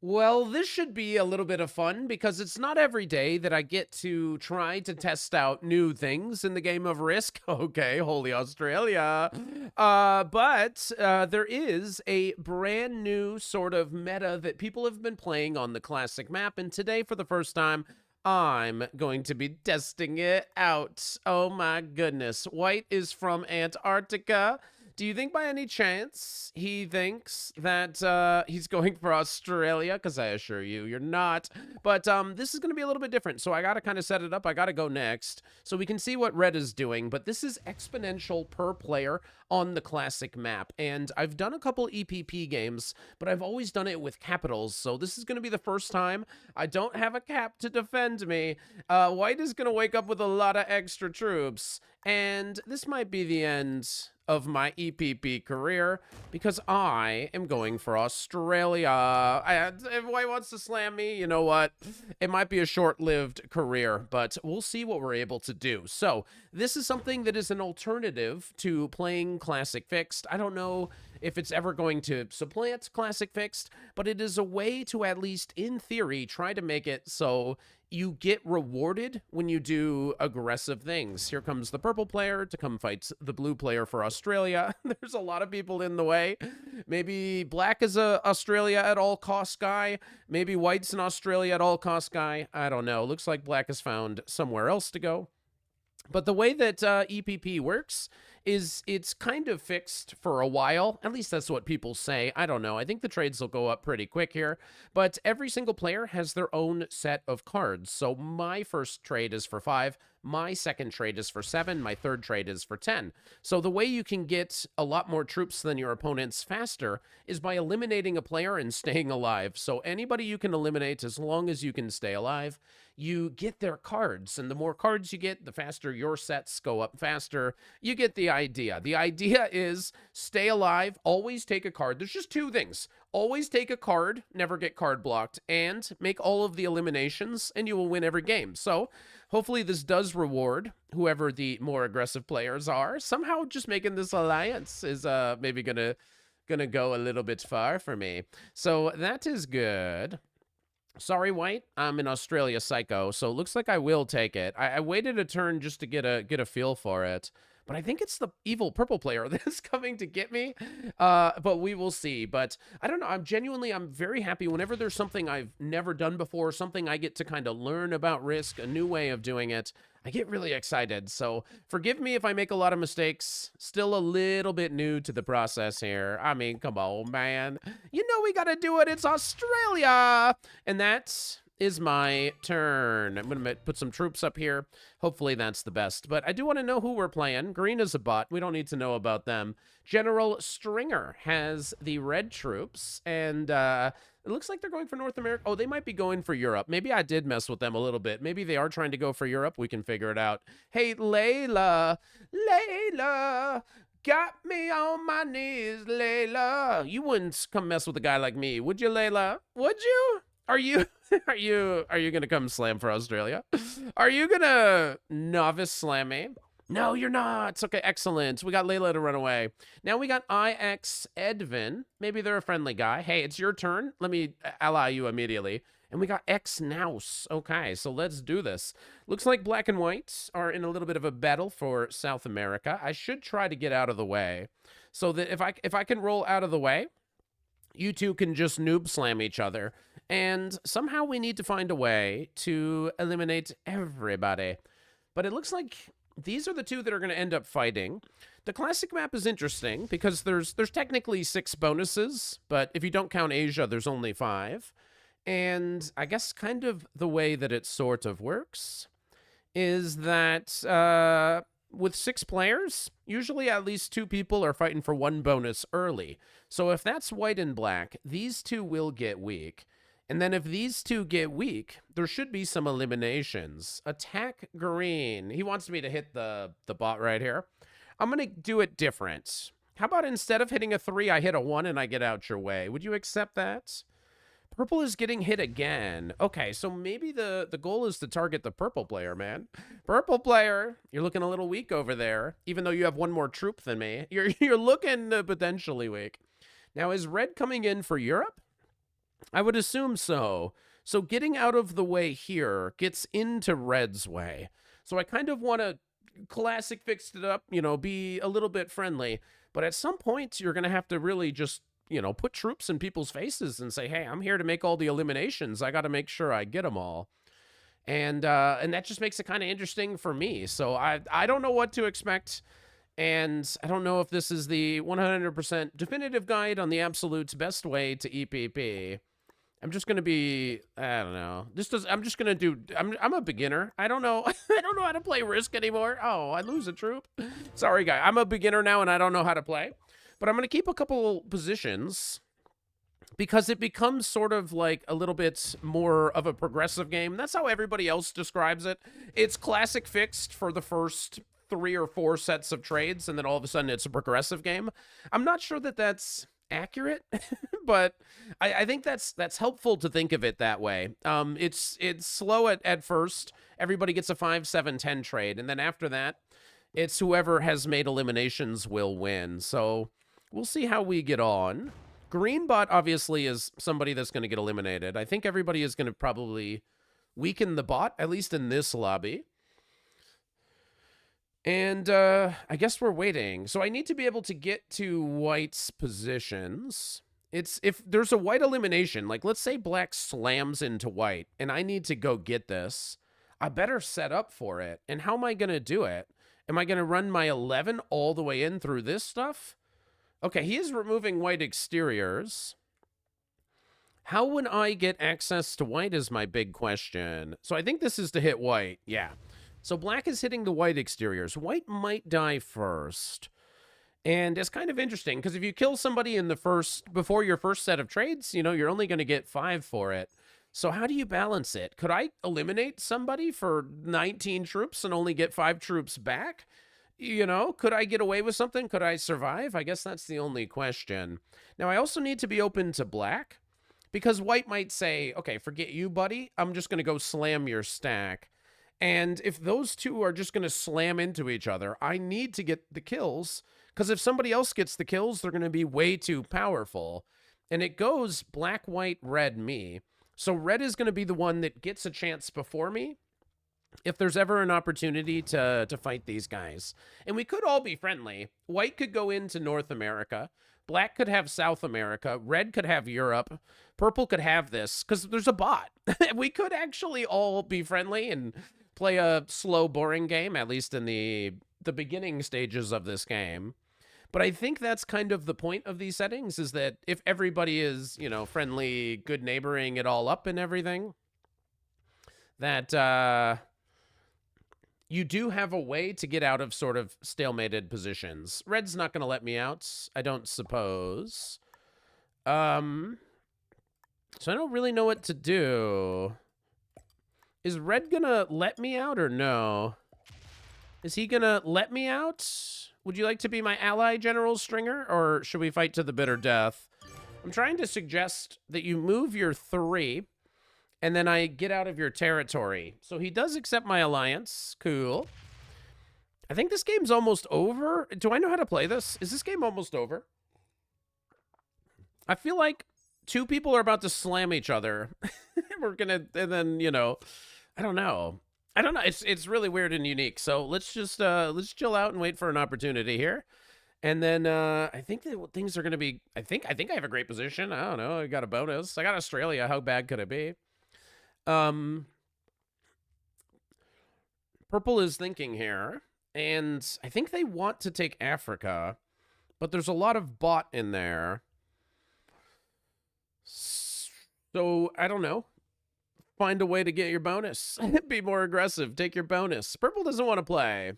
Well, this should be a little bit of fun because it's not every day that I get to try to test out new things in the game of Risk. Okay, Holy Australia. But there is a brand new sort of meta that people have been playing on the classic map. And today, for the first time, I'm going to be testing it out. Oh my goodness. White is from Antarctica. Do you think by any chance he thinks that he's going for Australia? Because I assure you, you're not. But this is going to be a little bit different. So I got to kind of set it up. I got to go next so we can see what red is doing. But this is exponential per player on the classic map. And I've done a couple EPP games, but I've always done it with capitals. So this is going to be the first time I don't have a cap to defend me. White is going to wake up with a lot of extra troops. And this might be the end of my EPP career because I am going for Australia. If White wants to slam me, you know what? It might be a short-lived career, but we'll see what we're able to do. So this is something that is an alternative to playing Classic Fixed. I don't know if it's ever going to supplant Classic Fixed, but it is a way to, at least in theory, try to make it so you get rewarded when you do aggressive things. Here comes the purple player to come fight the blue player for Australia. There's a lot of people in the way. Maybe black is a Australia at all cost guy. Maybe white's an Australia at all cost guy. I don't know. Looks like black has found somewhere else to go. But the way that EPP works is it's kind of fixed for a while. At least that's what people say. I don't know. I think the trades will go up pretty quick here. But every single player has their own set of cards. So my first trade is for 5. My second trade is for 7. My third trade is for 10. So the way you can get a lot more troops than your opponents faster is by eliminating a player and staying alive. So anybody you can eliminate, as long as you can stay alive, you get their cards. And the more cards you get, the faster your sets go up faster. You get the idea. The idea is stay alive, always take a card. There's just two things. Always take a card, never get card blocked, and make all of the eliminations, and you will win every game. So hopefully this does reward whoever the more aggressive players are. Somehow just making this alliance is maybe gonna go a little bit far for me. So that is good. Sorry, White. I'm in Australia psycho, so it looks like I will take it. I waited a turn just to get a feel for it. But I think it's the evil purple player that's coming to get me. But we will see. But I don't know. I'm very happy whenever there's something I've never done before, something I get to kind of learn about Risk, a new way of doing it. I get really excited. So forgive me if I make a lot of mistakes. Still a little bit new to the process here. I mean, come on, man. You know we got to do it. It's Australia. And that is my turn. I'm going to put some troops up here. Hopefully that's the best. But I do want to know who we're playing. Green is a bot. We don't need to know about them. General Stringer has the red troops. And it looks like they're going for North America. Oh, they might be going for Europe. Maybe I did mess with them a little bit. Maybe they are trying to go for Europe. We can figure it out. Hey, Layla. Layla. Got me on my knees, Layla. You wouldn't come mess with a guy like me, would you, Layla? Would you? Are you gonna come slam for Australia? Are you gonna novice slam me? No, you're not. Okay, excellent. We got Layla to run away. Now we got IX Edvin. Maybe they're a friendly guy. Hey, it's your turn. Let me ally you immediately. And we got X Naus. Okay, so let's do this. Looks like black and white are in a little bit of a battle for South America. I should try to get out of the way so that if I can roll out of the way, you two can just noob slam each other. And somehow we need to find a way to eliminate everybody. But it looks like these are the two that are going to end up fighting. The classic map is interesting because there's technically 6 bonuses, but if you don't count Asia, there's only 5. And I guess kind of the way that it sort of works is that with 6 players, usually at least 2 people are fighting for 1 bonus early. So if that's white and black, these 2 will get weak. And then if these 2 get weak, there should be some eliminations. Attack green. He wants me to hit the bot right here. I'm going to do it different. How about instead of hitting a 3, I hit a 1 and I get out your way? Would you accept that? Purple is getting hit again. Okay, so maybe the goal is to target the purple player, man. Purple player, you're looking a little weak over there, even though you have 1 more troop than me. You're looking potentially weak. Now, is red coming in for Europe? I would assume so. So getting out of the way here gets into Red's way. So I kind of want to classic fixed it up, be a little bit friendly. But at some point, you're going to have to really just, put troops in people's faces and say, hey, I'm here to make all the eliminations. I got to make sure I get them all. And that just makes it kind of interesting for me. So I don't know what to expect. And I don't know if this is the 100% definitive guide on the absolute best way to EPP. I'm just gonna be, I don't know. I'm just gonna do. I'm a beginner. I don't know. I don't know how to play Risk anymore. Oh, I lose a troop. Sorry, guy. I'm a beginner now, and I don't know how to play. But I'm gonna keep a couple positions because it becomes sort of like a little bit more of a progressive game. That's how everybody else describes it. It's classic fixed for the first 3 or 4 sets of trades, and then all of a sudden it's a progressive game. I'm not sure that that's accurate, but I think that's helpful to think of it that way. It's slow at first. Everybody gets a 5, 7, 10 trade, and then after that, it's whoever has made eliminations will win. So we'll see how we get on. Green bot obviously is somebody that's going to get eliminated. I think everybody is going to probably weaken the bot, at least in this lobby. And I guess we're waiting. So I need to be able to get to white's positions. If there's a white elimination, like let's say black slams into white and I need to go get this, I better set up for it. And how am I going to do it? Am I going to run my 11 all the way in through this stuff? Okay, he is removing white exteriors. How would I get access to white is my big question. So I think this is to hit white. Yeah. So black is hitting the white exteriors. White might die first. And it's kind of interesting because if you kill somebody in before your first set of trades, you're only going to get 5 for it. So how do you balance it? Could I eliminate somebody for 19 troops and only get 5 troops back? Could I get away with something? Could I survive? I guess that's the only question. Now, I also need to be open to black because white might say, okay, forget you, buddy. I'm just going to go slam your stack. And if those two are just going to slam into each other, I need to get the kills because if somebody else gets the kills, they're going to be way too powerful. And it goes black, white, red, me. So red is going to be the one that gets a chance before me if there's ever an opportunity to fight these guys. And we could all be friendly. White could go into North America. Black could have South America. Red could have Europe. Purple could have this because there's a bot. We could actually all be friendly and play a slow, boring game, at least in the beginning stages of this game. But I think that's kind of the point of these settings is that if everybody is, friendly, good neighboring it all up and everything, that you do have a way to get out of sort of stalemated positions. Red's not going to let me out, I don't suppose. So I don't really know what to do. Is red going to let me out or no? Is he going to let me out? Would you like to be my ally, General Stringer, or should we fight to the bitter death? I'm trying to suggest that you move your 3, and then I get out of your territory. So he does accept my alliance. Cool. I think this game's almost over. Do I know how to play this? Is this game almost over? I feel like 2 people are about to slam each other. We're gonna, and then, I don't know. It's really weird and unique. So let's just let's chill out and wait for an opportunity here. And then I think that things are gonna be. I think I have a great position. I don't know. I got a bonus. I got Australia. How bad could it be? Purple is thinking here, and I think they want to take Africa, but there's a lot of bot in there. So I don't know. Find a way to get your bonus. Be more aggressive. Take your bonus. Purple doesn't want to play.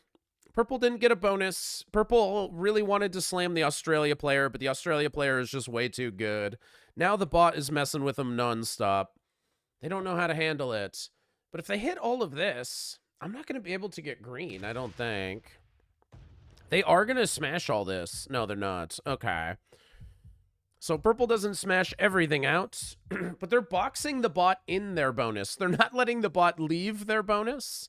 Purple didn't get a bonus. Purple really wanted to slam the Australia player, but the Australia player is just way too good. Now the bot is messing with them nonstop. They don't know how to handle it. But if they hit all of this, I'm not going to be able to get green, I don't think. They are going to smash all this. No, they're not. Okay. So purple doesn't smash everything out, but they're boxing the bot in their bonus. They're not letting the bot leave their bonus.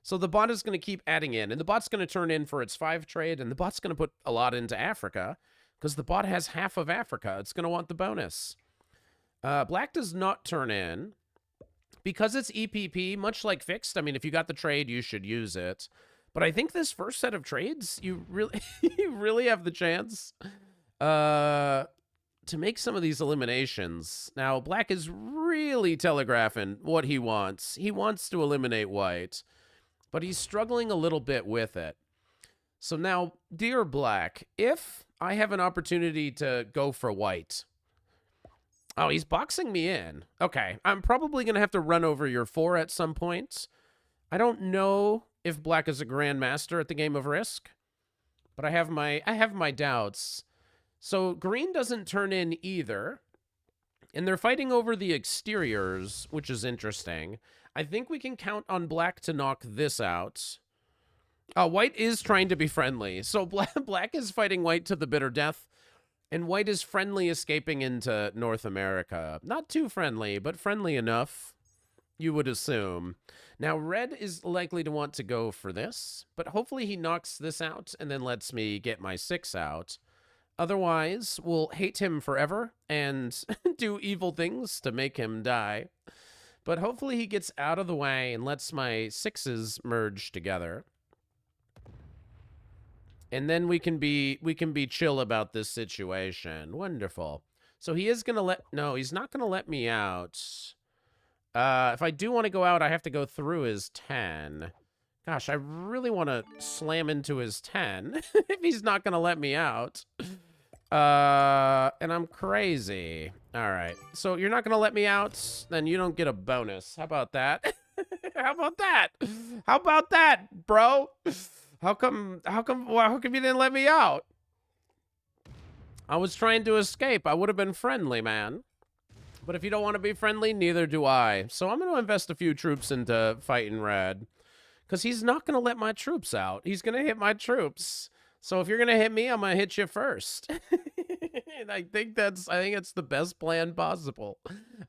So the bot is going to keep adding in, and the bot's going to turn in for its 5 trade, and the bot's going to put a lot into Africa because the bot has half of Africa. It's going to want the bonus. Black does not turn in. Because it's EPP, much like fixed, I mean, if you got the trade, you should use it. But I think this first set of trades, you really, you really have the chance to make some of these eliminations. Now, Black is really telegraphing what he wants. He wants to eliminate White, but he's struggling a little bit with it. So now, dear Black, if I have an opportunity to go for White... Oh, he's boxing me in. Okay, I'm probably going to have to run over your 4 at some point. I don't know if Black is a grandmaster at the game of Risk, but I have my doubts. So green doesn't turn in either, and they're fighting over the exteriors, which is interesting. I think we can count on Black to knock this out. White is trying to be friendly, so Black is fighting White to the bitter death. And White is friendly escaping into North America. Not too friendly, but friendly enough, you would assume. Now, Red is likely to want to go for this, but hopefully he knocks this out and then lets me get my 6 out. Otherwise, we'll hate him forever and do evil things to make him die. But hopefully he gets out of the way and lets my 6s merge together. And then we can be chill about this situation. Wonderful. So he is going to no, he's not going to let me out. If I do want to go out, I have to go through his 10. Gosh, I really want to slam into his 10 if he's not going to let me out. And I'm crazy. All right. So you're not going to let me out? Then you don't get a bonus. How about that? How about that? How about that, bro? How come you didn't let me out? I was trying to escape. I would have been friendly, man. But if you don't want to be friendly, neither do I. So I'm going to invest a few troops into fighting Red. Because he's not going to let my troops out. He's going to hit my troops. So if you're going to hit me, I'm going to hit you first. And I think it's the best plan possible.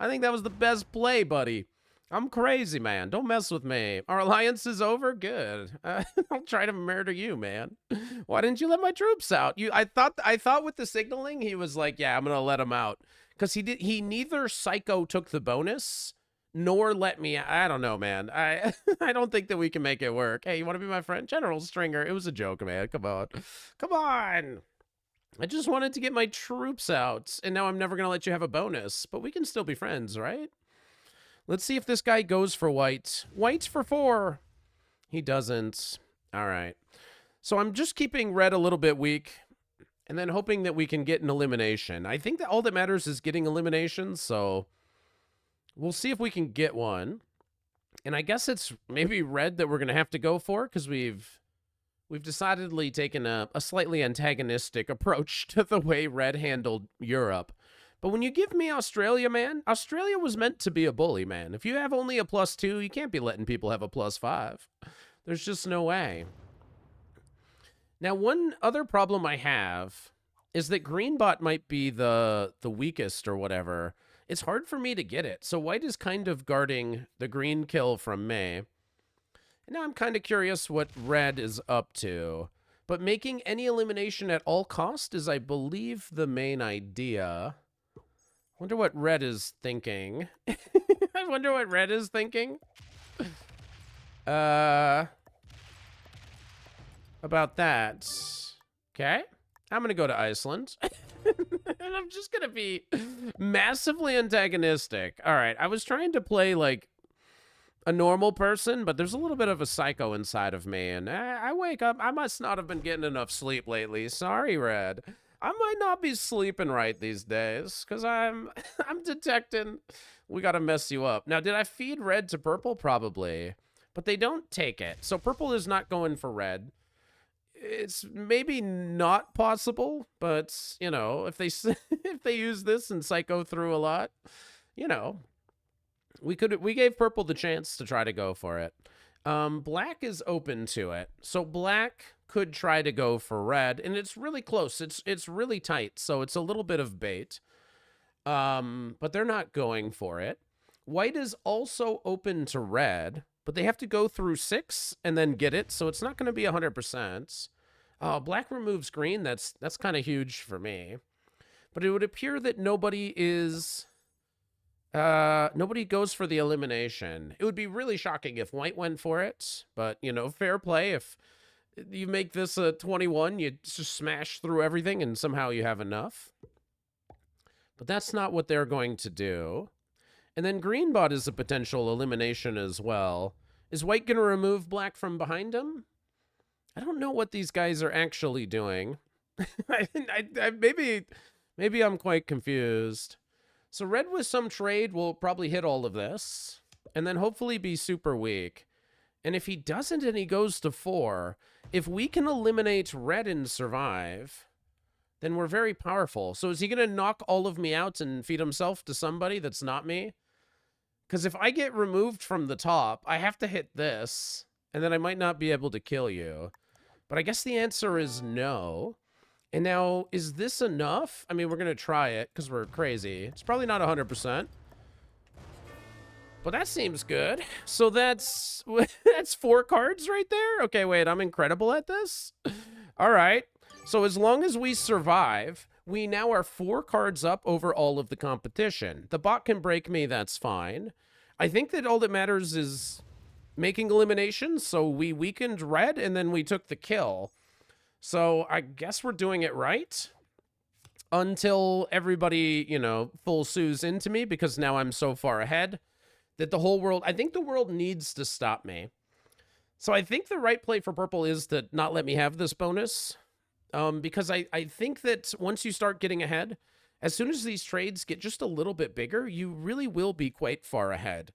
I think that was the best play, buddy. I'm crazy, man. Don't mess with me. Our alliance is over? Good. I'll try to murder you, man. Why didn't you let my troops out? I thought with the signaling, he was like, yeah, I'm going to let him out. Because he neither psycho took the bonus, nor let me, I don't know, man. I don't think that we can make it work. Hey, you want to be my friend? General Stringer. It was a joke, man. Come on. Come on. I just wanted to get my troops out, and now I'm never going to let you have a bonus. But we can still be friends, right? Let's see if this guy goes for White. White's for 4. He doesn't. All right. So I'm just keeping Red a little bit weak and then hoping that we can get an elimination. I think that all that matters is getting eliminations, so we'll see if we can get one. And I guess it's maybe Red that we're going to have to go for because we've decidedly taken a slightly antagonistic approach to the way Red handled Europe. But when you give me Australia, man, Australia was meant to be a bully, man. If you have only a +2, you can't be letting people have a +5. There's just no way. Now, one other problem I have is that Greenbot might be the weakest or whatever. It's hard for me to get it. So White is kind of guarding the green kill from me. And now I'm kind of curious what Red is up to. But making any elimination at all cost is, I believe, the main idea. Wonder what Red is thinking. I wonder what Red is thinking. About that. Okay. I'm going to go to Iceland. And I'm just going to be massively antagonistic. All right. I was trying to play like a normal person, but there's a little bit of a psycho inside of me. And I wake up. I must not have been getting enough sleep lately. Sorry, Red. I might not be sleeping right these days because I'm detecting we got to mess you up. Now, did I feed Red to Purple? Probably. But they don't take it. So Purple is not going for Red. It's maybe not possible, but, you know, if they if they use this and psycho through a lot, you know, we gave Purple the chance to try to go for it. Black is open to it. So Black could try to go for Red, and it's really close. It's really tight, so it's a little bit of bait. But they're not going for it. White is also open to Red, but they have to go through 6 and then get it, so it's not going to be 100%. Black removes green. That's kind of huge for me. But it would appear that nobody is Nobody goes for the elimination. It would be really shocking if white went for it, but, you know, fair play. If you make this a 21, you just smash through everything and somehow you have enough. But that's not what they're going to do. And then green bot is a potential elimination as well. Is white going to remove black from behind him? I don't know what these guys are actually doing. Maybe I'm quite confused. So red with some trade will probably hit all of this, and then hopefully be super weak. And if he doesn't and he goes to 4, if we can eliminate red and survive, then we're very powerful. So is he going to knock all of me out and feed himself to somebody that's not me? Because if I get removed from the top, I have to hit this, and then I might not be able to kill you. But I guess the answer is no. And now, is this enough? I mean, we're going to try it because we're crazy. It's probably not 100%. But that seems good. So that's 4 cards right there? Okay, wait, I'm incredible at this? All right. So as long as we survive, we now are 4 cards up over all of the competition. The bot can break me, that's fine. I think that all that matters is making eliminations. So we weakened red and then we took the kill. So I guess we're doing it right until everybody, you know, full sues into me because now I'm so far ahead that the whole world, I think the world needs to stop me. So I think the right play for purple is to not let me have this bonus because I think that once you start getting ahead, as soon as these trades get just a little bit bigger, you really will be quite far ahead.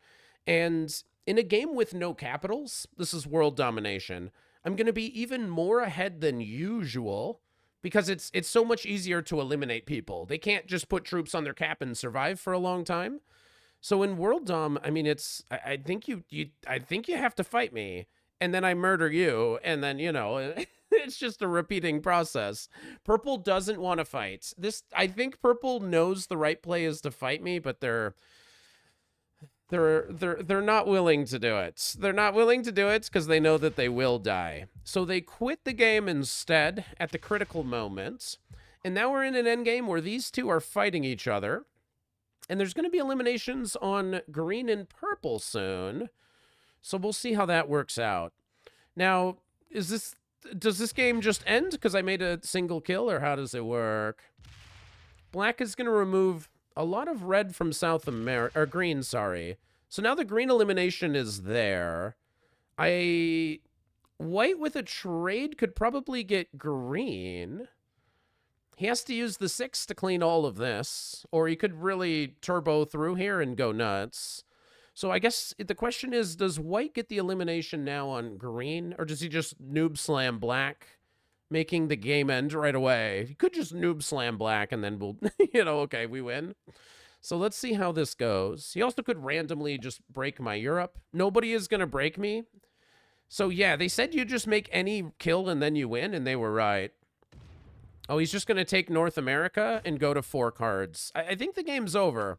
And in a game with no capitals, this is world domination, I'm going to be even more ahead than usual because it's so much easier to eliminate people. They can't just put troops on their cap and survive for a long time. So in World Dom, I mean, I think you have to fight me, and then I murder you, and then, you know, it's just a repeating process. Purple doesn't want to fight. I think purple knows the right play is to fight me, but they're not willing to do it. They're not willing to do it because they know that they will die. So they quit the game instead at the critical moment. And now we're in an endgame where these two are fighting each other. And there's going to be eliminations on green and purple soon. So we'll see how that works out. Now, does this game just end because I made a single kill, or how does it work? Black is going to remove a lot of red from South America, or green, sorry. So now the green elimination is there. White with a trade could probably get green. He has to use the 6 to clean all of this, or he could really turbo through here and go nuts. So I guess the question is, does white get the elimination now on green, or does he just noob slam black, making the game end right away? He could just noob slam black and then we'll, you know, okay, we win. So let's see how this goes. He also could randomly just break my Europe. Nobody is going to break me. So yeah, they said you just make any kill and then you win, and they were right. Oh, he's just going to take North America and go to 4 cards. I think the game's over.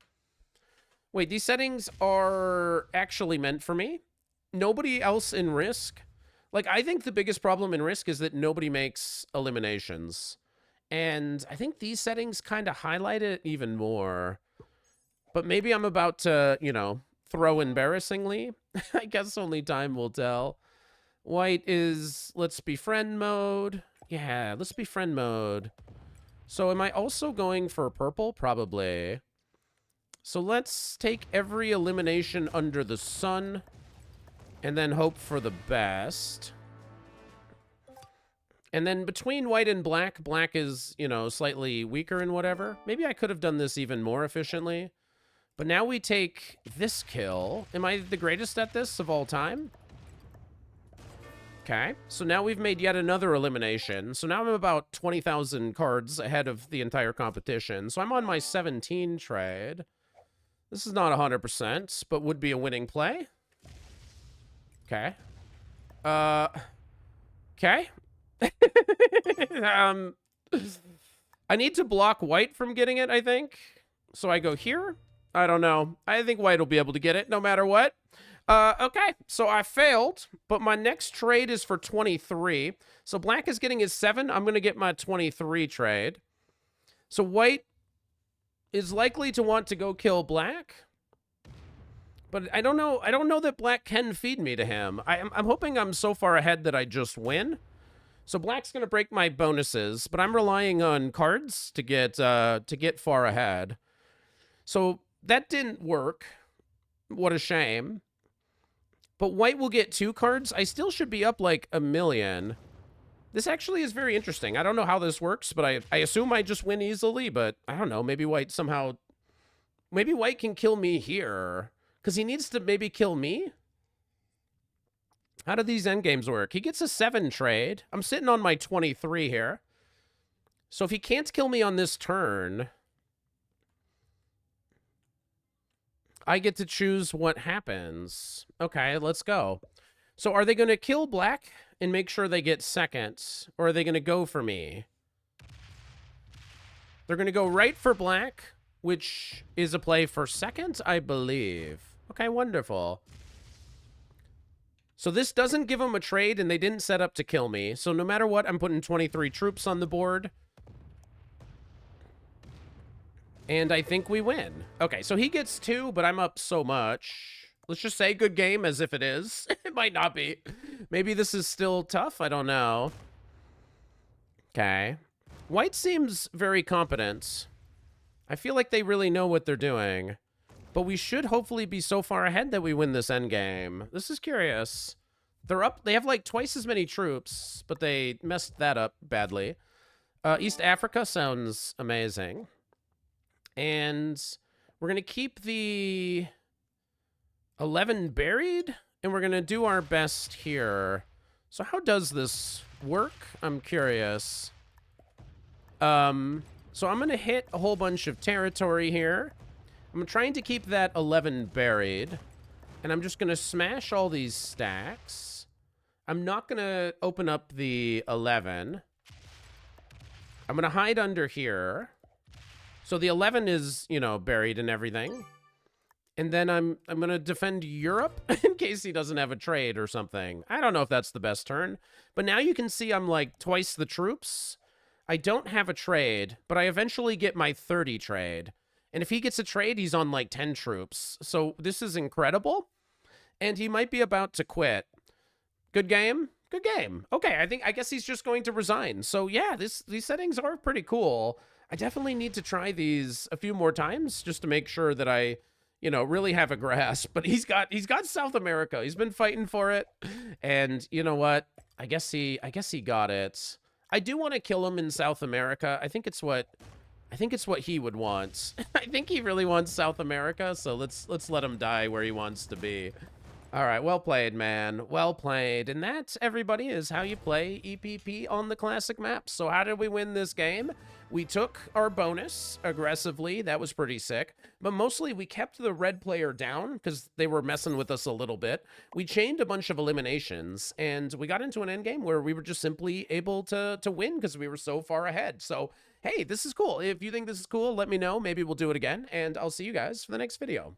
Wait, these settings are actually meant for me? Nobody else in Risk? Like, I think the biggest problem in Risk is that nobody makes eliminations. And I think these settings kind of highlight it even more. But maybe I'm about to, you know, throw embarrassingly. I guess only time will tell. White is let's befriend mode. Yeah, let's befriend mode. So am I also going for purple? Probably. So let's take every elimination under the sun and then hope for the best. And then between white and black, black is, you know, slightly weaker and whatever. Maybe I could have done this even more efficiently. But now we take this kill. Am I the greatest at this of all time? Okay, so now we've made yet another elimination. So now I'm about 20,000 cards ahead of the entire competition. So I'm on my 17 trade. This is not 100%, but would be a winning play. Okay. Okay. I need to block white from getting it, I think. So I go here. I don't know. I think white will be able to get it no matter what. Okay, so I failed, but my next trade is for 23. So black is getting his 7. I'm going to get my 23 trade. So white is likely to want to go kill black. But I don't know. I don't know that black can feed me to him. I'm hoping I'm so far ahead that I just win. So black's gonna break my bonuses, but I'm relying on cards to get far ahead. So that didn't work. What a shame. But white will get 2 cards. I still should be up like 1 million. This actually is very interesting. I don't know how this works, but I assume I just win easily, but I don't know. Maybe white somehow... Maybe white can kill me here. Because he needs to maybe kill me? How do these endgames work? He gets a 7 trade. I'm sitting on my 23 here. So if he can't kill me on this turn... I get to choose what happens. Okay, let's go. So are they going to kill black and make sure they get second? Or are they going to go for me? They're going to go right for black, which is a play for second, I believe. Okay, wonderful. So this doesn't give them a trade, and they didn't set up to kill me. So no matter what, I'm putting 23 troops on the board. And I think we win. Okay, so he gets 2, but I'm up so much. Let's just say good game as if it is. It might not be. Maybe this is still tough. I don't know. Okay. White seems very competent. I feel like they really know what they're doing. But we should hopefully be so far ahead that we win this endgame. This is curious. They're up. They have like twice as many troops, but they messed that up badly. East Africa sounds amazing. And we're going to keep the 11 buried, and we're going to do our best here. So how does this work? I'm curious. So I'm going to hit a whole bunch of territory here. I'm trying to keep that 11 buried, and I'm just going to smash all these stacks. I'm not going to open up the 11. I'm going to hide under here. So the 11 is, you know, buried and everything. And then I'm going to defend Europe in case he doesn't have a trade or something. I don't know if that's the best turn. But now you can see I'm like twice the troops. I don't have a trade, but I eventually get my 30 trade. And if he gets a trade, he's on like 10 troops. So this is incredible. And he might be about to quit. Good game? Good game. Okay, I guess he's just going to resign. So yeah, these settings are pretty cool. I definitely need to try these a few more times just to make sure that I, you know, really have a grasp. But he's got South America. He's been fighting for it. And you know what? I guess he got it. I do want to kill him in South America. I think it's what he would want. I think he really wants South America, so let's let him die where he wants to be. All right, well played, man. Well played. And that, everybody, is how you play EPP on the classic maps. So how did we win this game? We took our bonus aggressively. That was pretty sick. But mostly we kept the red player down because they were messing with us a little bit. We chained a bunch of eliminations, and we got into an endgame where we were just simply able to win because we were so far ahead. So, hey, this is cool. If you think this is cool, let me know. Maybe we'll do it again, and I'll see you guys for the next video.